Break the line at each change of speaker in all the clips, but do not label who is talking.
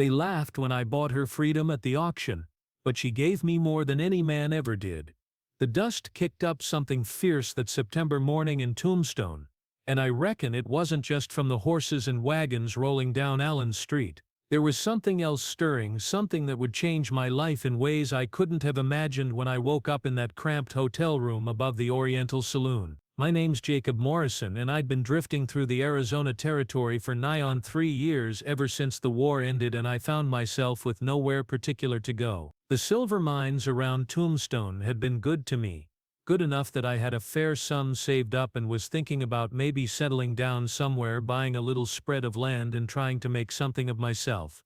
They laughed when I bought her freedom at the auction, but she gave me more than any man ever did. The dust kicked up something fierce that September morning in Tombstone, and I reckon it wasn't just from the horses and wagons rolling down Allen Street. There was something else stirring, something that would change my life in ways I couldn't have imagined when I woke up in that cramped hotel room above the Oriental Saloon. My name's Jacob Morrison, and I'd been drifting through the Arizona territory for nigh on 3 years ever since the war ended, and I found myself with nowhere particular to go. The silver mines around Tombstone had been good to me, good enough that I had a fair sum saved up and was thinking about maybe settling down somewhere, buying a little spread of land and trying to make something of myself.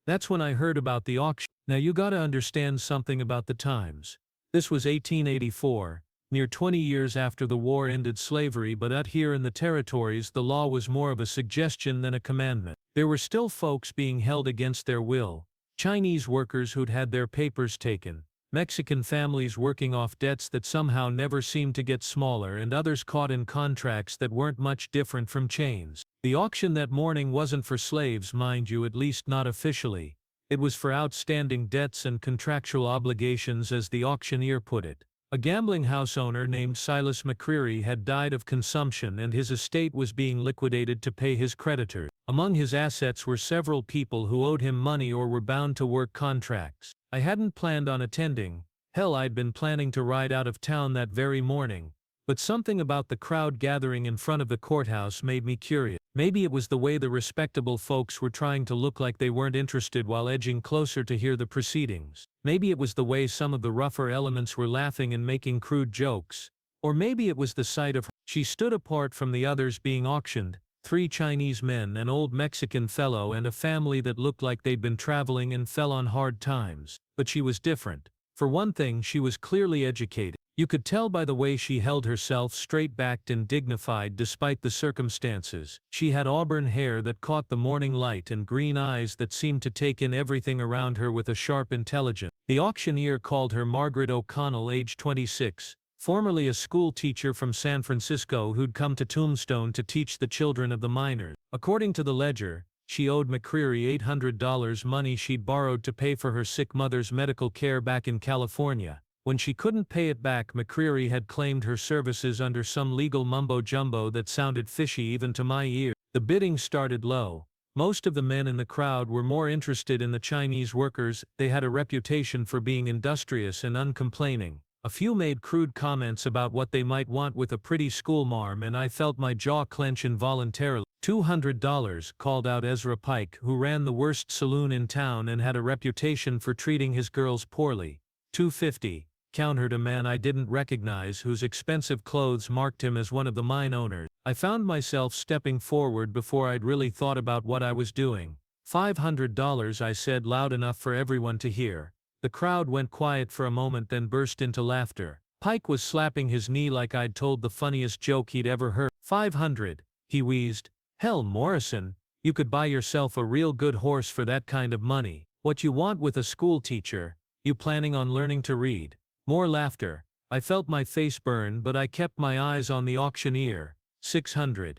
That's when I heard about the auction. Now you gotta understand something about the times. This was 1884. Near 20 years after the war ended slavery, but out here in the territories the law was more of a suggestion than a commandment. There were still folks being held against their will, Chinese workers who'd had their papers taken, Mexican families working off debts that somehow never seemed to get smaller, and others caught in contracts that weren't much different from chains. The auction that morning wasn't for slaves, mind you, at least not officially. It was for outstanding debts and contractual obligations, as the auctioneer put it. A gambling house owner named Silas McCreary had died of consumption, and his estate was being liquidated to pay his creditors. Among his assets were several people who owed him money or were bound to work contracts. I hadn't planned on attending. Hell, I'd been planning to ride out of town that very morning. But something about the crowd gathering in front of the courthouse made me curious. Maybe it was the way the respectable folks were trying to look like they weren't interested while edging closer to hear the proceedings. Maybe it was the way some of the rougher elements were laughing and making crude jokes. Or maybe it was the sight of her. She stood apart from the others being auctioned. 3 Chinese men, an old Mexican fellow, and a family that looked like they'd been traveling and fell on hard times. But she was different. For one thing, she was clearly educated. You could tell by the way she held herself, straight-backed and dignified despite the circumstances. She had auburn hair that caught the morning light and green eyes that seemed to take in everything around her with a sharp intelligence. The auctioneer called her Margaret O'Connell, age 26, formerly a school teacher from San Francisco who'd come to Tombstone to teach the children of the miners. According to the ledger, she owed McCreary $800, money she'd borrowed to pay for her sick mother's medical care back in California. When she couldn't pay it back, McCreary had claimed her services under some legal mumbo-jumbo that sounded fishy even to my ear. The bidding started low. Most of the men in the crowd were more interested in the Chinese workers. They had a reputation for being industrious and uncomplaining. A few made crude comments about what they might want with a pretty schoolmarm, and I felt my jaw clench involuntarily. $200, called out Ezra Pike, who ran the worst saloon in town and had a reputation for treating his girls poorly. $250. Countered a man I didn't recognize, whose expensive clothes marked him as one of the mine owners. I found myself stepping forward before I'd really thought about what I was doing. $500, I said loud enough for everyone to hear. The crowd went quiet for a moment, then burst into laughter. Pike was slapping his knee like I'd told the funniest joke he'd ever heard. $500, he wheezed. Hell, Morrison, you could buy yourself a real good horse for that kind of money. What you want with a school teacher? You planning on learning to read? More laughter. I felt my face burn, but I kept my eyes on the auctioneer. $600.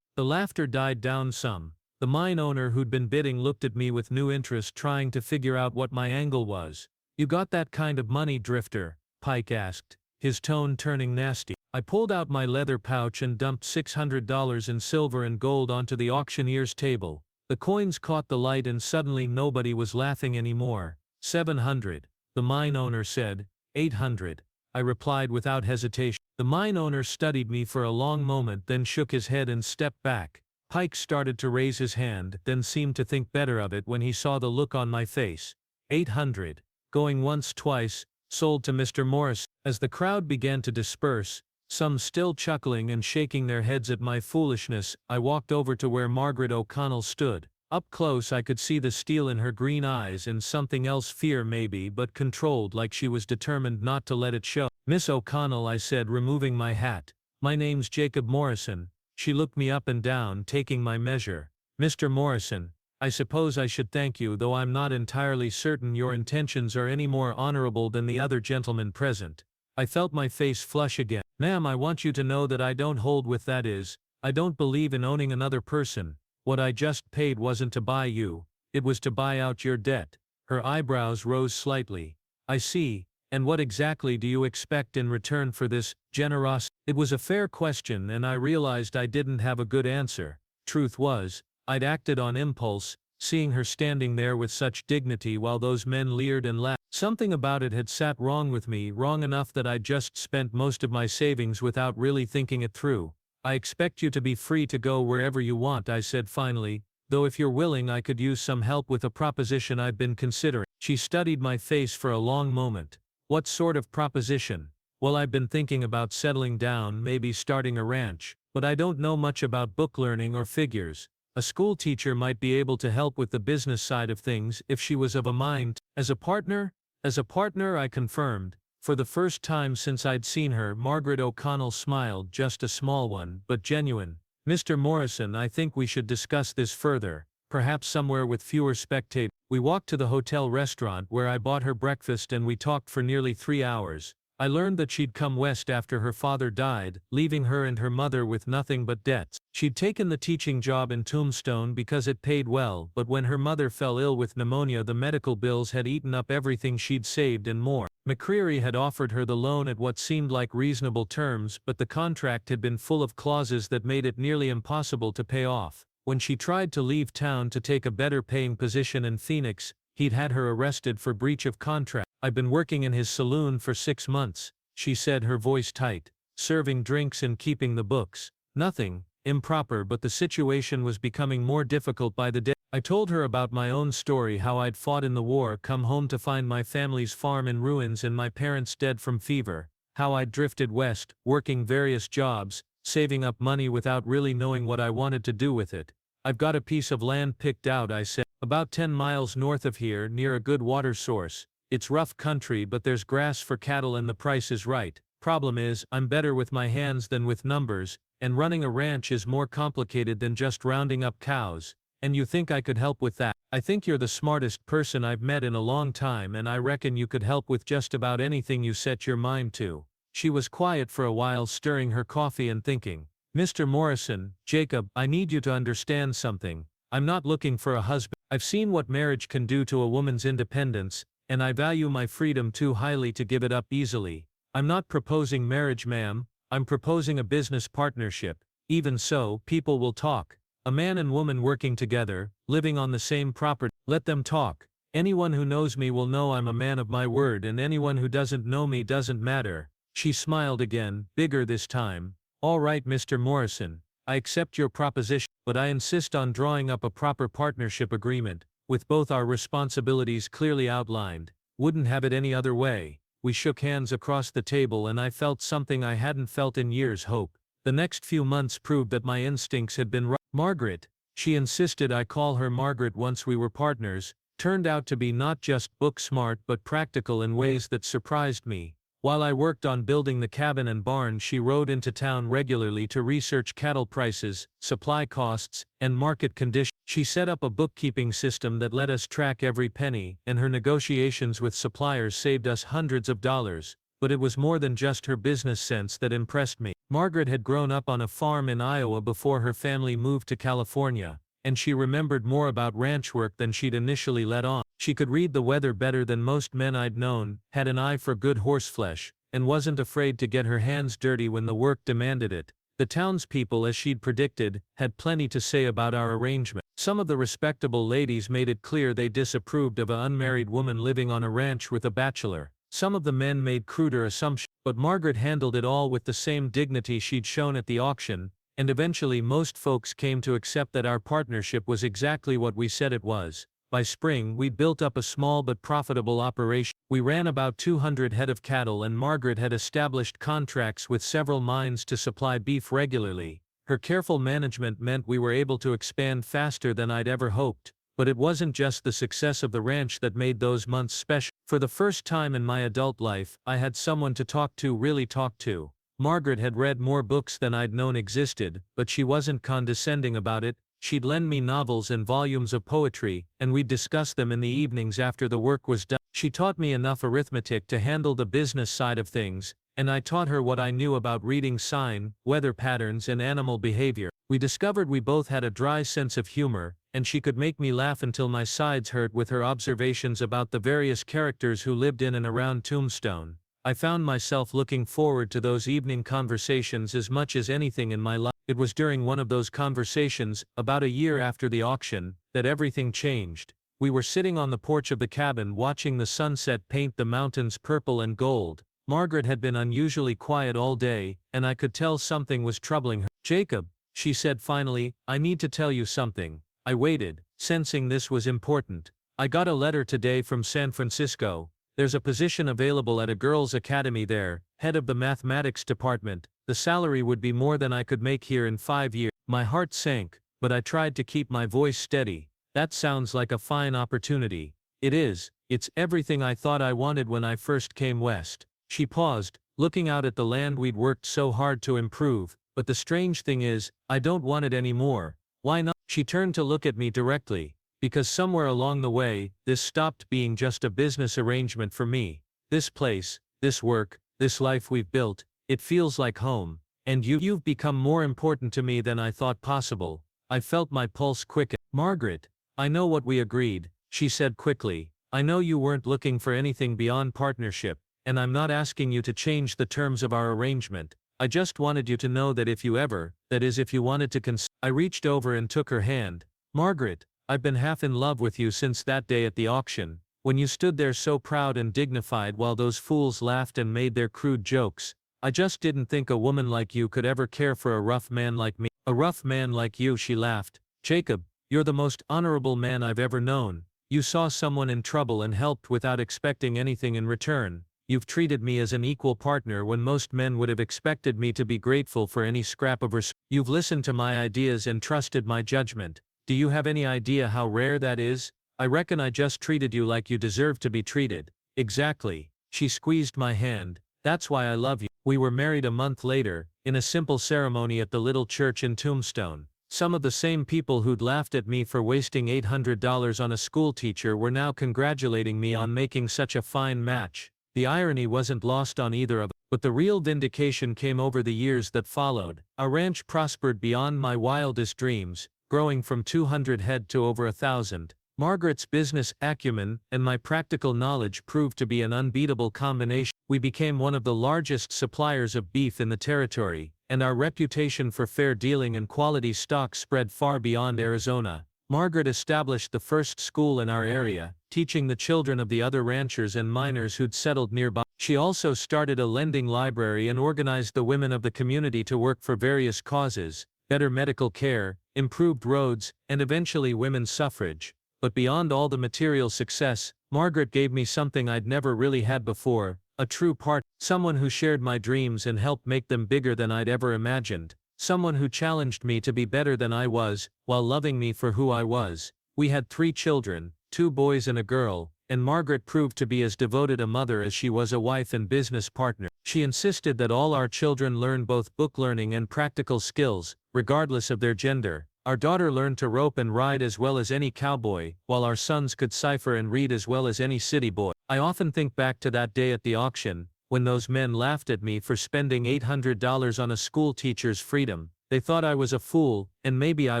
The laughter died down some. The mine owner who'd been bidding looked at me with new interest, trying to figure out what my angle was. You got that kind of money, drifter? Pike asked, his tone turning nasty. I pulled out my leather pouch and dumped $600 in silver and gold onto the auctioneer's table. The coins caught the light and suddenly nobody was laughing anymore. $700. The mine owner said. $800. I replied without hesitation. The mine owner studied me for a long moment, then shook his head and stepped back. Pike started to raise his hand, then seemed to think better of it when he saw the look on my face. $800. Going once, twice. Sold to Mr. Morris. As the crowd began to disperse, some still chuckling and shaking their heads at my foolishness, I walked over to where Margaret O'Connell stood. Up close I could see the steel in her green eyes and something else, fear maybe, but controlled, like she was determined not to let it show. Miss O'Connell, I said, removing my hat. My name's Jacob Morrison. She looked me up and down, taking my measure. Mr. Morrison, I suppose I should thank you, though I'm not entirely certain your intentions are any more honorable than the other gentlemen present. I felt my face flush again. Ma'am, I want you to know that I don't hold with, that is, I don't believe in owning another person. What I just paid wasn't to buy you. It was to buy out your debt. Her eyebrows rose slightly. I see. And what exactly do you expect in return for this generosity? It was a fair question, and I realized I didn't have a good answer. Truth was, I'd acted on impulse, seeing her standing there with such dignity while those men leered and laughed. Something about it had sat wrong with me, wrong enough that I'd just spent most of my savings without really thinking it through. I expect you to be free to go wherever you want, I said finally, though if you're willing I could use some help with a proposition I've been considering. She studied my face for a long moment. What sort of proposition? Well, I've been thinking about settling down, maybe starting a ranch, but I don't know much about book learning or figures. A school teacher might be able to help with the business side of things if she was of a mind. As a partner? As a partner, I confirmed. For the first time since I'd seen her, Margaret O'Connell smiled, just a small one, but genuine. Mr. Morrison, I think we should discuss this further, perhaps somewhere with fewer spectators. We walked to the hotel restaurant where I bought her breakfast and we talked for nearly 3 hours. I learned that she'd come west after her father died, leaving her and her mother with nothing but debts. She'd taken the teaching job in Tombstone because it paid well, but when her mother fell ill with pneumonia, the medical bills had eaten up everything she'd saved and more. McCreary had offered her the loan at what seemed like reasonable terms, but the contract had been full of clauses that made it nearly impossible to pay off. When she tried to leave town to take a better-paying position in Phoenix, he'd had her arrested for breach of contract. I've been working in his saloon for 6 months, she said, her voice tight, serving drinks and keeping the books. Nothing improper, but the situation was becoming more difficult by the day. I told her about my own story, how I'd fought in the war, come home to find my family's farm in ruins and my parents dead from fever, how I'd drifted west, working various jobs, saving up money without really knowing what I wanted to do with it. I've got a piece of land picked out, I said, about 10 miles north of here, near a good water source. It's rough country, but there's grass for cattle and the price is right. Problem is, I'm better with my hands than with numbers, and running a ranch is more complicated than just rounding up cows. And you think I could help with that? I think you're the smartest person I've met in a long time, and I reckon you could help with just about anything you set your mind to. She was quiet for a while, stirring her coffee and thinking. Mr. Morrison, Jacob, I need you to understand something. I'm not looking for a husband. I've seen what marriage can do to a woman's independence, and I value my freedom too highly to give it up easily. I'm not proposing marriage, ma'am. I'm proposing a business partnership. Even so, people will talk. A man and woman working together, living on the same property. Let them talk. Anyone who knows me will know I'm a man of my word, and anyone who doesn't know me doesn't matter. She smiled again, bigger this time. All right, Mr. Morrison, I accept your proposition, but I insist on drawing up a proper partnership agreement, with both our responsibilities clearly outlined. Wouldn't have it any other way. We shook hands across the table and I felt something I hadn't felt in years: hope. The next few months proved that my instincts had been right. Margaret, she insisted I call her Margaret once we were partners, turned out to be not just book smart but practical in ways that surprised me. While I worked on building the cabin and barn, she rode into town regularly to research cattle prices, supply costs, and market conditions. She set up a bookkeeping system that let us track every penny, and her negotiations with suppliers saved us hundreds of dollars. But it was more than just her business sense that impressed me. Margaret had grown up on a farm in Iowa before her family moved to California, and she remembered more about ranch work than she'd initially let on. She could read the weather better than most men I'd known, had an eye for good horseflesh, and wasn't afraid to get her hands dirty when the work demanded it. The townspeople, as she'd predicted, had plenty to say about our arrangement. Some of the respectable ladies made it clear they disapproved of an unmarried woman living on a ranch with a bachelor. Some of the men made cruder assumptions, but Margaret handled it all with the same dignity she'd shown at the auction, and eventually most folks came to accept that our partnership was exactly what we said it was. By spring, we'd built up a small but profitable operation. We ran about 200 head of cattle, and Margaret had established contracts with several mines to supply beef regularly. Her careful management meant we were able to expand faster than I'd ever hoped. But it wasn't just the success of the ranch that made those months special. For the first time in my adult life, I had someone to talk to, really talk to. Margaret had read more books than I'd known existed, but she wasn't condescending about it. She'd lend me novels and volumes of poetry, and we'd discuss them in the evenings after the work was done. She taught me enough arithmetic to handle the business side of things, and I taught her what I knew about reading sign, weather patterns, and animal behavior. We discovered we both had a dry sense of humor, and she could make me laugh until my sides hurt with her observations about the various characters who lived in and around Tombstone. I found myself looking forward to those evening conversations as much as anything in my life. It was during one of those conversations, about a year after the auction, that everything changed. We were sitting on the porch of the cabin watching the sunset paint the mountains purple and gold. Margaret had been unusually quiet all day, and I could tell something was troubling her. "Jacob," she said finally, "I need to tell you something." I waited, sensing this was important. "I got a letter today from San Francisco. There's a position available at a girls' academy there, head of the mathematics department. The salary would be more than I could make here in 5 years." My heart sank, but I tried to keep my voice steady. "That sounds like a fine opportunity." "It is. It's everything I thought I wanted when I first came west." She paused, looking out at the land we'd worked so hard to improve. "But the strange thing is, I don't want it anymore." "Why not?" She turned to look at me directly. "Because somewhere along the way, this stopped being just a business arrangement for me. This place, this work, this life we've built, it feels like home. And you've become more important to me than I thought possible." I felt my pulse quicken. "Margaret, I know what we agreed," she said quickly. "I know you weren't looking for anything beyond partnership, and I'm not asking you to change the terms of our arrangement. I just wanted you to know that if you ever, that is if you wanted to I reached over and took her hand. "Margaret, I've been half in love with you since that day at the auction, when you stood there so proud and dignified while those fools laughed and made their crude jokes. I just didn't think a woman like you could ever care for a rough man like me." "A rough man like you," she laughed. "Jacob, you're the most honorable man I've ever known. You saw someone in trouble and helped without expecting anything in return. You've treated me as an equal partner when most men would have expected me to be grateful for any scrap of respect. You've listened to my ideas and trusted my judgment. Do you have any idea how rare that is? I reckon I just treated you like you deserve to be treated." "Exactly." She squeezed my hand. "That's why I love you." We were married a month later, in a simple ceremony at the little church in Tombstone. Some of the same people who'd laughed at me for wasting $800 on a schoolteacher were now congratulating me on making such a fine match. The irony wasn't lost on either of us, but the real vindication came over the years that followed. Our ranch prospered beyond my wildest dreams, growing from 200 head to over 1,000. Margaret's business acumen and my practical knowledge proved to be an unbeatable combination. We became one of the largest suppliers of beef in the territory, and our reputation for fair dealing and quality stock spread far beyond Arizona. Margaret established the first school in our area, teaching the children of the other ranchers and miners who'd settled nearby. She also started a lending library and organized the women of the community to work for various causes: better medical care, improved roads, and eventually women's suffrage. But beyond all the material success, Margaret gave me something I'd never really had before: a true partner, someone who shared my dreams and helped make them bigger than I'd ever imagined. Someone who challenged me to be better than I was, while loving me for who I was. We had 3 children, 2 boys and a girl, and Margaret proved to be as devoted a mother as she was a wife and business partner. She insisted that all our children learn both book learning and practical skills, regardless of their gender. Our daughter learned to rope and ride as well as any cowboy, while our sons could cipher and read as well as any city boy. I often think back to that day at the auction, when those men laughed at me for spending $800 on a school teacher's freedom. They thought I was a fool, and maybe I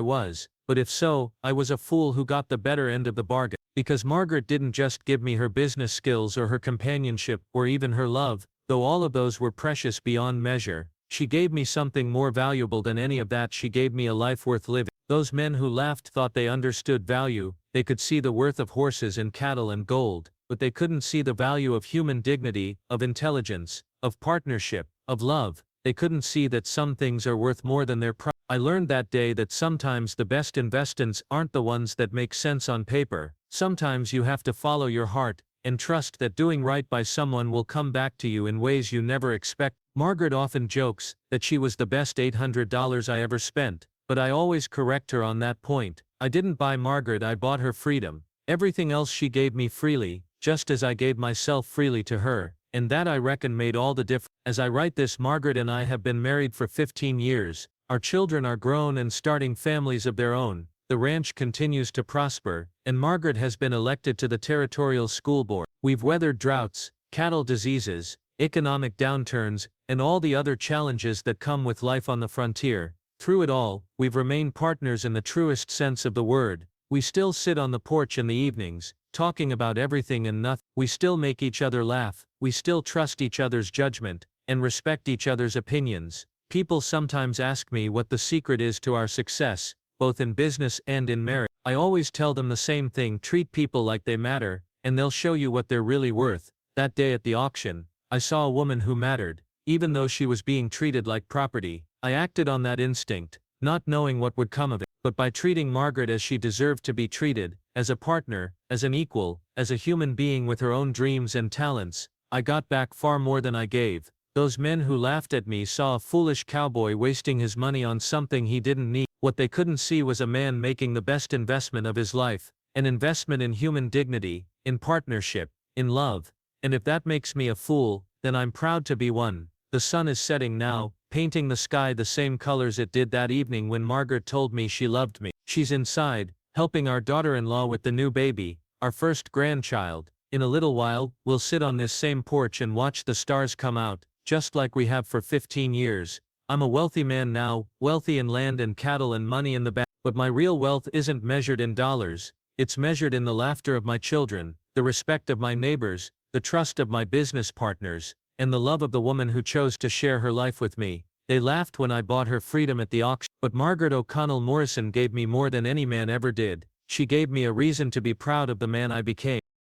was, but if so, I was a fool who got the better end of the bargain. Because Margaret didn't just give me her business skills or her companionship, or even her love, though all of those were precious beyond measure. She gave me something more valuable than any of that. She gave me a life worth living. Those men who laughed thought they understood value. They could see the worth of horses and cattle and gold, but they couldn't see the value of human dignity, of intelligence, of partnership, of love. They couldn't see that some things are worth more than their price. I learned that day that sometimes the best investments aren't the ones that make sense on paper. Sometimes you have to follow your heart, and trust that doing right by someone will come back to you in ways you never expect. Margaret often jokes that she was the best $800 I ever spent, but I always correct her on that point. I didn't buy Margaret, I bought her freedom. Everything else she gave me freely, just as I gave myself freely to her, and that I reckon made all the difference. As I write this, Margaret and I have been married for 15 years. Our children are grown and starting families of their own. The ranch continues to prosper, and Margaret has been elected to the territorial school board. We've weathered droughts, cattle diseases, economic downturns, and all the other challenges that come with life on the frontier. Through it all, we've remained partners in the truest sense of the word. We still sit on the porch in the evenings, talking about everything and nothing. We still make each other laugh, we still trust each other's judgment, and respect each other's opinions. People sometimes ask me what the secret is to our success, both in business and in marriage. I always tell them the same thing: treat people like they matter, and they'll show you what they're really worth. That day at the auction, I saw a woman who mattered, even though she was being treated like property. I acted on that instinct, not knowing what would come of it, but by treating Margaret as she deserved to be treated, as a partner, as an equal, as a human being with her own dreams and talents, I got back far more than I gave. Those men who laughed at me saw a foolish cowboy wasting his money on something he didn't need. What they couldn't see was a man making the best investment of his life, an investment in human dignity, in partnership, in love. And if that makes me a fool, then I'm proud to be one. The sun is setting now, painting the sky the same colors it did that evening when Margaret told me she loved me. She's inside, helping our daughter-in-law with the new baby, our first grandchild. In a little while, we'll sit on this same porch and watch the stars come out, just like we have for 15 years. I'm a wealthy man now, wealthy in land and cattle and money in the bank. But my real wealth isn't measured in dollars. It's measured in the laughter of my children, the respect of my neighbors, the trust of my business partners, and the love of the woman who chose to share her life with me. They laughed when I bought her freedom at the auction, but Margaret O'Connell Morrison gave me more than any man ever did. She gave me a reason to be proud of the man I became.